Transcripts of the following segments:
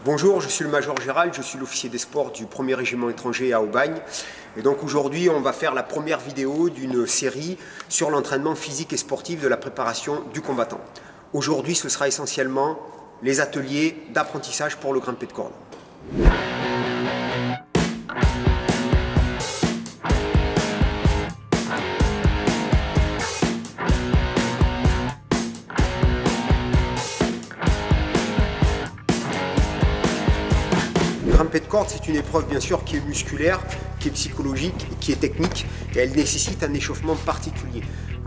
Bonjour, je suis le Major Gérald, je suis l'officier des sports du 1er régiment étranger à Aubagne. Et donc aujourd'hui, on va faire la première vidéo d'une série sur l'entraînement physique et sportif de la préparation du combattant. Aujourd'hui, ce sera essentiellement les ateliers d'apprentissage pour le grimpé de corde. Le grimpé de corde, c'est une épreuve bien sûr qui est musculaire, qui est psychologique, qui est technique et elle nécessite un échauffement particulier.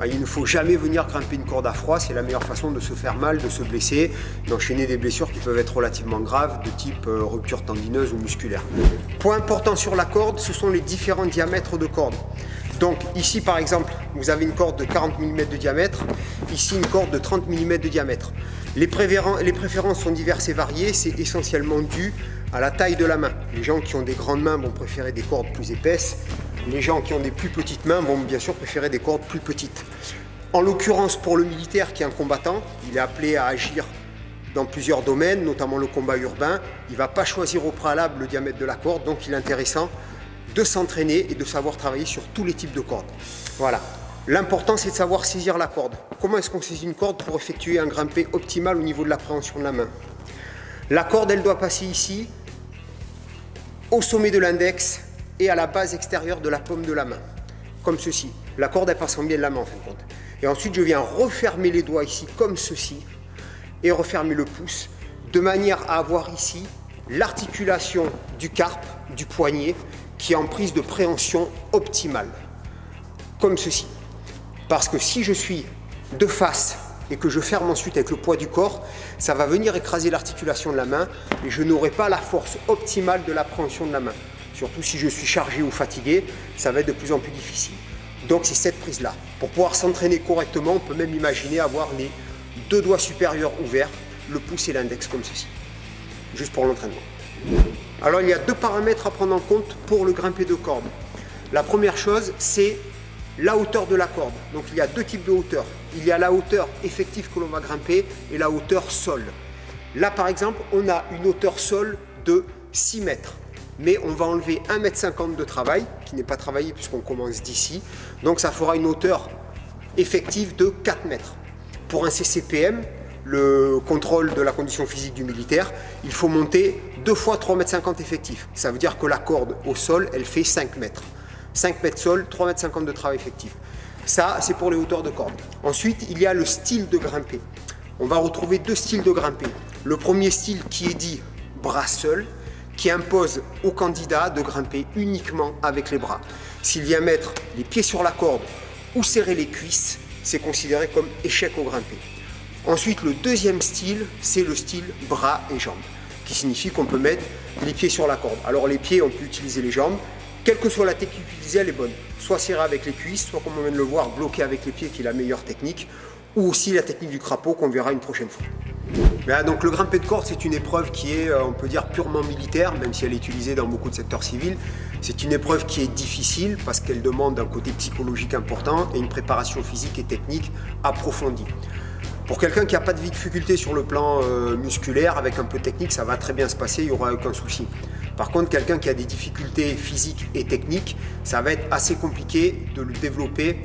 Il ne faut jamais venir grimper une corde à froid, c'est la meilleure façon de se faire mal, de se blesser, d'enchaîner des blessures qui peuvent être relativement graves de type rupture tendineuse ou musculaire. Point important sur la corde, ce sont les différents diamètres de corde. Donc ici par exemple, vous avez une corde de 40 mm de diamètre, ici une corde de 30 mm de diamètre. Les préférences sont diverses et variées, c'est essentiellement dû à la taille de la main. Les gens qui ont des grandes mains vont préférer des cordes plus épaisses, les gens qui ont des plus petites mains vont bien sûr préférer des cordes plus petites. En l'occurrence pour le militaire qui est un combattant, il est appelé à agir dans plusieurs domaines, notamment le combat urbain, il ne va pas choisir au préalable le diamètre de la corde, donc il est intéressant de s'entraîner et de savoir travailler sur tous les types de cordes. Voilà. L'important, c'est de savoir saisir la corde. Comment est-ce qu'on saisit une corde pour effectuer un grimpé optimal au niveau de l'appréhension de la main? La corde, elle doit passer ici, au sommet de l'index et à la base extérieure de la paume de la main, comme ceci. La corde, elle passe en biais de la main, en fin de compte. Et ensuite, je viens refermer les doigts ici, comme ceci, et refermer le pouce, de manière à avoir ici l'articulation du carpe, du poignet, qui est en prise de préhension optimale, comme ceci. Parce que si je suis de face et que je ferme ensuite avec le poids du corps, ça va venir écraser l'articulation de la main et je n'aurai pas la force optimale de l'appréhension de la main. Surtout si je suis chargé ou fatigué, ça va être de plus en plus difficile. Donc c'est cette prise-là. Pour pouvoir s'entraîner correctement, on peut même imaginer avoir les deux doigts supérieurs ouverts, le pouce et l'index comme ceci, juste pour l'entraînement. Alors il y a deux paramètres à prendre en compte pour le grimpé de corde. La première chose, c'est la hauteur de la corde. Donc il y a deux types de hauteur. Il y a la hauteur effective que l'on va grimper et la hauteur sol. Là par exemple, on a une hauteur sol de 6 mètres. Mais on va enlever 1,50 m de travail, qui n'est pas travaillé puisqu'on commence d'ici. Donc ça fera une hauteur effective de 4 mètres. Pour un CCPM, le contrôle de la condition physique du militaire, il faut monter 2 fois 3,50 m effectif. Ça veut dire que la corde au sol, elle fait 5 mètres. 5 mètres sol, 3,50 m de travail effectif. Ça, c'est pour les hauteurs de corde. Ensuite, il y a le style de grimper. On va retrouver deux styles de grimper. Le premier style qui est dit bras seul, qui impose au candidat de grimper uniquement avec les bras. S'il vient mettre les pieds sur la corde ou serrer les cuisses, c'est considéré comme échec au grimpé. Ensuite, le deuxième style, c'est le style bras et jambes, qui signifie qu'on peut mettre les pieds sur la corde. Alors les pieds, on peut utiliser les jambes. Quelle que soit la technique utilisée, elle est bonne. Soit serré avec les cuisses, soit comme on vient de le voir, bloqué avec les pieds, qui est la meilleure technique, ou aussi la technique du crapaud qu'on verra une prochaine fois. Donc le grimpé de corde, c'est une épreuve qui est, on peut dire, purement militaire, même si elle est utilisée dans beaucoup de secteurs civils. C'est une épreuve qui est difficile parce qu'elle demande un côté psychologique important et une préparation physique et technique approfondie. Pour quelqu'un qui n'a pas de difficulté sur le plan musculaire, avec un peu de technique, ça va très bien se passer, il n'y aura aucun souci. Par contre, quelqu'un qui a des difficultés physiques et techniques, ça va être assez compliqué de le développer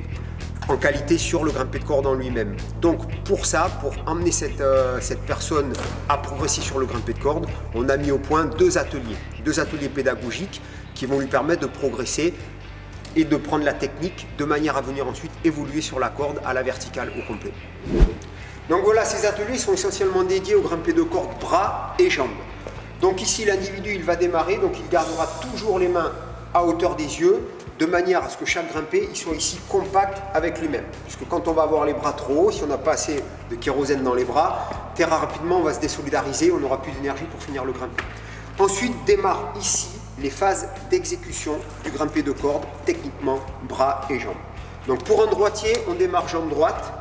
en qualité sur le grimpé de corde en lui-même. Donc pour ça, pour emmener cette personne à progresser sur le grimpé de corde, on a mis au point deux ateliers pédagogiques qui vont lui permettre de progresser et de prendre la technique de manière à venir ensuite évoluer sur la corde à la verticale au complet. Donc voilà, ces ateliers sont essentiellement dédiés au grimpé de corde bras et jambes. Donc ici, l'individu, il va démarrer, donc il gardera toujours les mains à hauteur des yeux, de manière à ce que chaque grimpé il soit ici compact avec lui-même. Puisque quand on va avoir les bras trop hauts, si on n'a pas assez de kérosène dans les bras, très rapidement on va se désolidariser, on n'aura plus d'énergie pour finir le grimpé. Ensuite démarrent ici les phases d'exécution du grimpé de corde, techniquement bras et jambes. Donc pour un droitier, on démarre jambe droite.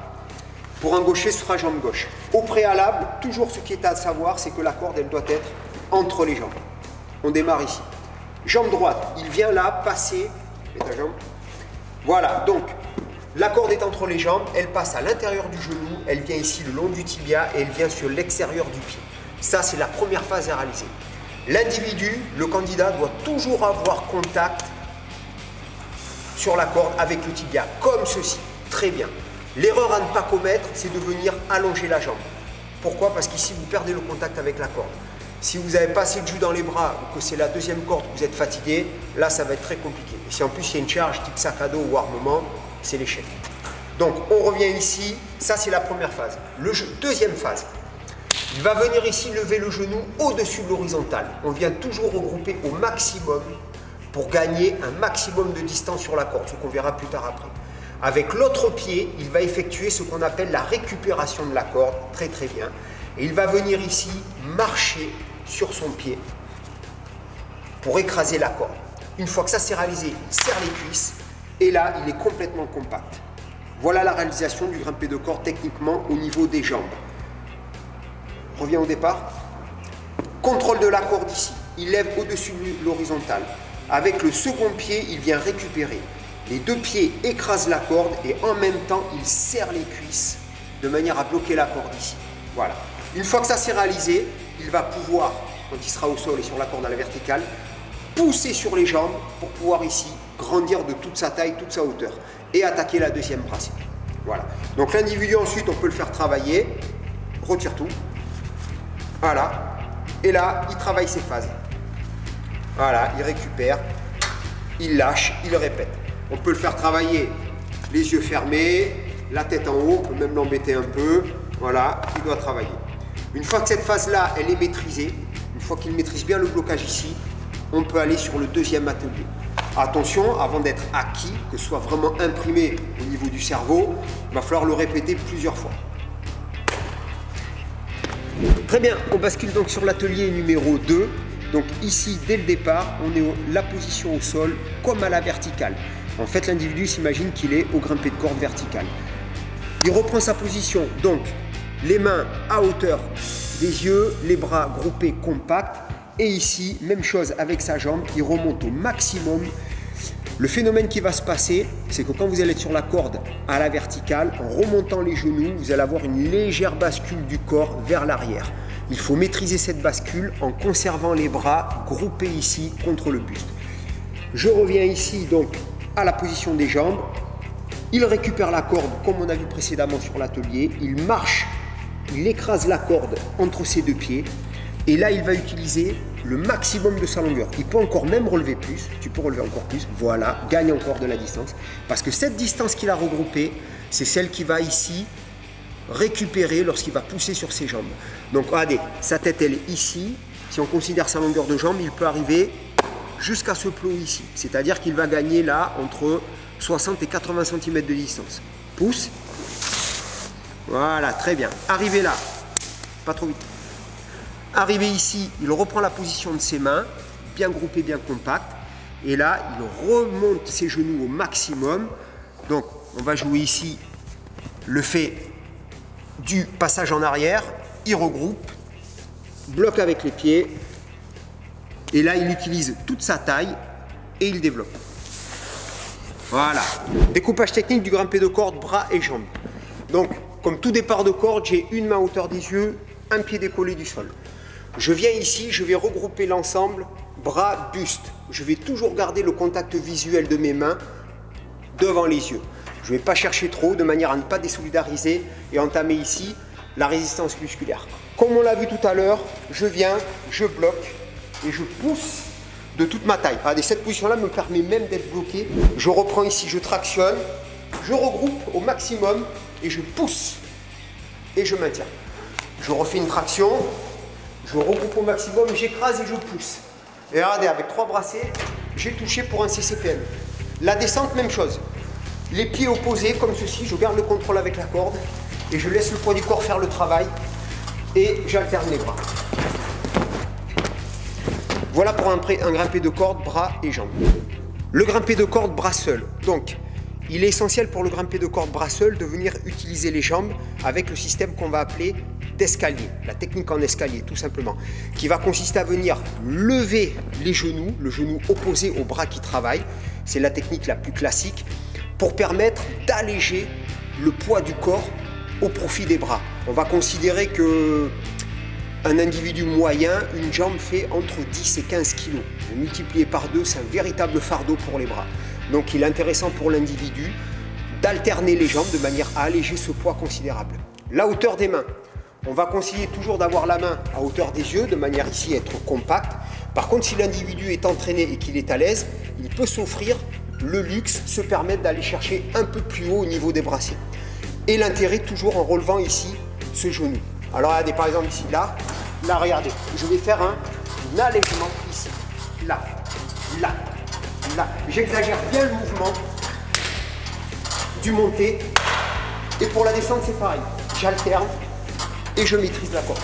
Pour un gaucher, ce sera jambe gauche. Au préalable, toujours ce qui est à savoir, c'est que la corde, elle doit être entre les jambes. On démarre ici. Jambe droite, il vient là passer. Mets ta jambe. Voilà, donc la corde est entre les jambes, elle passe à l'intérieur du genou, elle vient ici le long du tibia et elle vient sur l'extérieur du pied. Ça, c'est la première phase à réaliser. L'individu, le candidat, doit toujours avoir contact sur la corde avec le tibia, comme ceci. Très bien. L'erreur à ne pas commettre, c'est de venir allonger la jambe. Pourquoi? Parce qu'ici, vous perdez le contact avec la corde. Si vous n'avez pas assez de jus dans les bras ou que c'est la deuxième corde que vous êtes fatigué, là, ça va être très compliqué. Et si en plus, il y a une charge type sac à dos ou armement, c'est l'échec. Donc, on revient ici. Ça, c'est la première phase. Deuxième phase. Il va venir ici lever le genou au-dessus de l'horizontale. On vient toujours regrouper au maximum pour gagner un maximum de distance sur la corde, ce qu'on verra plus tard après. Avec l'autre pied, il va effectuer ce qu'on appelle la récupération de la corde, très très bien. Et il va venir ici marcher sur son pied pour écraser la corde. Une fois que ça c'est réalisé, il serre les cuisses et là, il est complètement compact. Voilà la réalisation du grimpé de corde techniquement au niveau des jambes. Reviens au départ. Contrôle de la corde ici. Il lève au-dessus de l'horizontale. Avec le second pied, il vient récupérer. Les deux pieds écrasent la corde et en même temps, il serre les cuisses de manière à bloquer la corde ici. Voilà. Une fois que ça s'est réalisé, il va pouvoir, quand il sera au sol et sur la corde à la verticale, pousser sur les jambes pour pouvoir ici grandir de toute sa taille, toute sa hauteur et attaquer la deuxième brassière. Voilà. Donc l'individu ensuite, on peut le faire travailler. Retire tout. Voilà. Et là, il travaille ses phases. Voilà, il récupère, il lâche, il répète. On peut le faire travailler les yeux fermés, la tête en haut, on peut même l'embêter un peu. Voilà, il doit travailler. Une fois que cette phase-là, elle est maîtrisée, une fois qu'il maîtrise bien le blocage ici, on peut aller sur le deuxième atelier. Attention, avant d'être acquis, que ce soit vraiment imprimé au niveau du cerveau, il va falloir le répéter plusieurs fois. Très bien, on bascule donc sur l'atelier numéro 2. Donc ici, dès le départ, on est la position au sol comme à la verticale. En fait, l'individu s'imagine qu'il est au grimpé de corde verticale. Il reprend sa position, donc les mains à hauteur des yeux, les bras groupés compacts. Et ici, même chose avec sa jambe, il remonte au maximum. Le phénomène qui va se passer, c'est que quand vous allez être sur la corde à la verticale, en remontant les genoux, vous allez avoir une légère bascule du corps vers l'arrière. Il faut maîtriser cette bascule en conservant les bras groupés ici contre le buste. Je reviens ici donc à la position des jambes. Il récupère la corde comme on a vu précédemment sur l'atelier. Il marche, il écrase la corde entre ses deux pieds. Et là, il va utiliser le maximum de sa longueur. Il peut encore même relever plus. Tu peux relever encore plus. Voilà, gagne encore de la distance. Parce que cette distance qu'il a regroupée, c'est celle qui va ici récupérer lorsqu'il va pousser sur ses jambes. Donc regardez, sa tête elle est ici. Si on considère sa longueur de jambe, il peut arriver jusqu'à ce plot ici. C'est-à-dire qu'il va gagner là entre 60 et 80 cm de distance. Pousse. Voilà, très bien. Arrivé là, pas trop vite. Arrivé ici, il reprend la position de ses mains, bien groupées, bien compactes. Et là, il remonte ses genoux au maximum. Donc, on va jouer ici le fait du passage en arrière. Il regroupe, bloque avec les pieds. Et là, il utilise toute sa taille et il développe. Voilà. Découpage technique du grimpé de corde, bras et jambes. Donc, comme tout départ de corde, j'ai une main à hauteur des yeux, un pied décollé du sol. Je viens ici, je vais regrouper l'ensemble, bras, buste. Je vais toujours garder le contact visuel de mes mains devant les yeux. Je ne vais pas chercher trop de manière à ne pas désolidariser et entamer ici la résistance musculaire. Comme on l'a vu tout à l'heure, je viens, je bloque et je pousse de toute ma taille. Regardez, cette position-là me permet même d'être bloqué. Je reprends ici, je tractionne, je regroupe au maximum et je pousse et je maintiens. Je refais une traction. Je regroupe au maximum, j'écrase et je pousse. Et regardez, avec 3 brassées, j'ai touché pour un CCPM. La descente, même chose. Les pieds opposés, comme ceci, je garde le contrôle avec la corde et je laisse le poids du corps faire le travail et j'alterne les bras. Voilà pour un grimpé de corde, bras et jambes. Le grimpé de corde, bras seul. Donc, il est essentiel pour le grimpé de corde, bras seul, de venir utiliser les jambes avec le système qu'on va appeler d'escalier, la technique en escalier tout simplement, qui va consister à venir lever les genoux, le genou opposé au bras qui travaille, c'est la technique la plus classique, pour permettre d'alléger le poids du corps au profit des bras. On va considérer que Un individu moyen, une jambe fait entre 10 et 15 kg. Multiplié par 2, c'est un véritable fardeau pour les bras. Donc il est intéressant pour l'individu d'alterner les jambes de manière à alléger ce poids considérable. La hauteur des mains. On va conseiller toujours d'avoir la main à hauteur des yeux, de manière ici à être compacte. Par contre, si l'individu est entraîné et qu'il est à l'aise, il peut s'offrir le luxe, se permettre d'aller chercher un peu plus haut au niveau des bracelets. Et l'intérêt toujours en relevant ici ce genou. Alors regardez par exemple ici, là, regardez, je vais faire un allègement ici, là, là, là. J'exagère bien le mouvement du monté et pour la descente c'est pareil, j'alterne et je maîtrise la corde.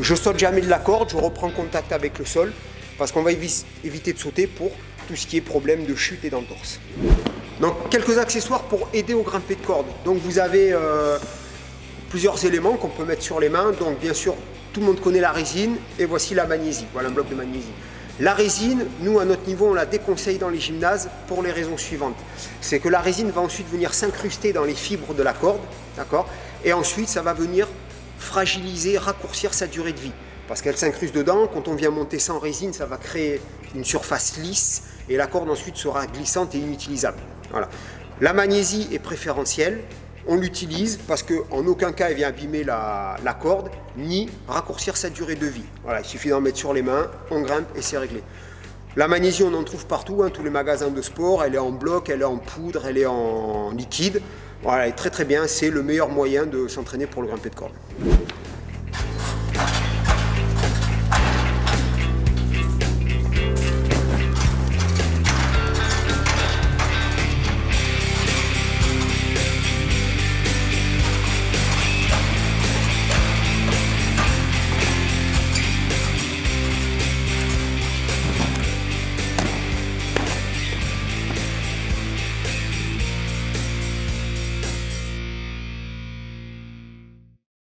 Je saute jamais de la corde, je reprends contact avec le sol parce qu'on va éviter de sauter pour tout ce qui est problème de chute et d'entorse. Donc quelques accessoires pour aider au grimper de corde. Donc vous avez plusieurs éléments qu'on peut mettre sur les mains. Donc bien sûr, tout le monde connaît la résine et voici la magnésie. Voilà un bloc de magnésie. La résine, nous à notre niveau, on la déconseille dans les gymnases pour les raisons suivantes. C'est que la résine va ensuite venir s'incruster dans les fibres de la corde, d'accord? Et ensuite, ça va venir fragiliser, raccourcir sa durée de vie. Parce qu'elle s'incruste dedans, quand on vient monter sans résine, ça va créer une surface lisse et la corde ensuite sera glissante et inutilisable. Voilà. La magnésie est préférentielle. On l'utilise parce qu'en aucun cas elle vient abîmer la corde ni raccourcir sa durée de vie. Voilà, il suffit d'en mettre sur les mains, on grimpe et c'est réglé. La magnésie, on en trouve partout, hein, tous les magasins de sport, elle est en bloc, elle est en poudre, elle est en liquide. Voilà, elle est très très bien, c'est le meilleur moyen de s'entraîner pour le grimper de corde.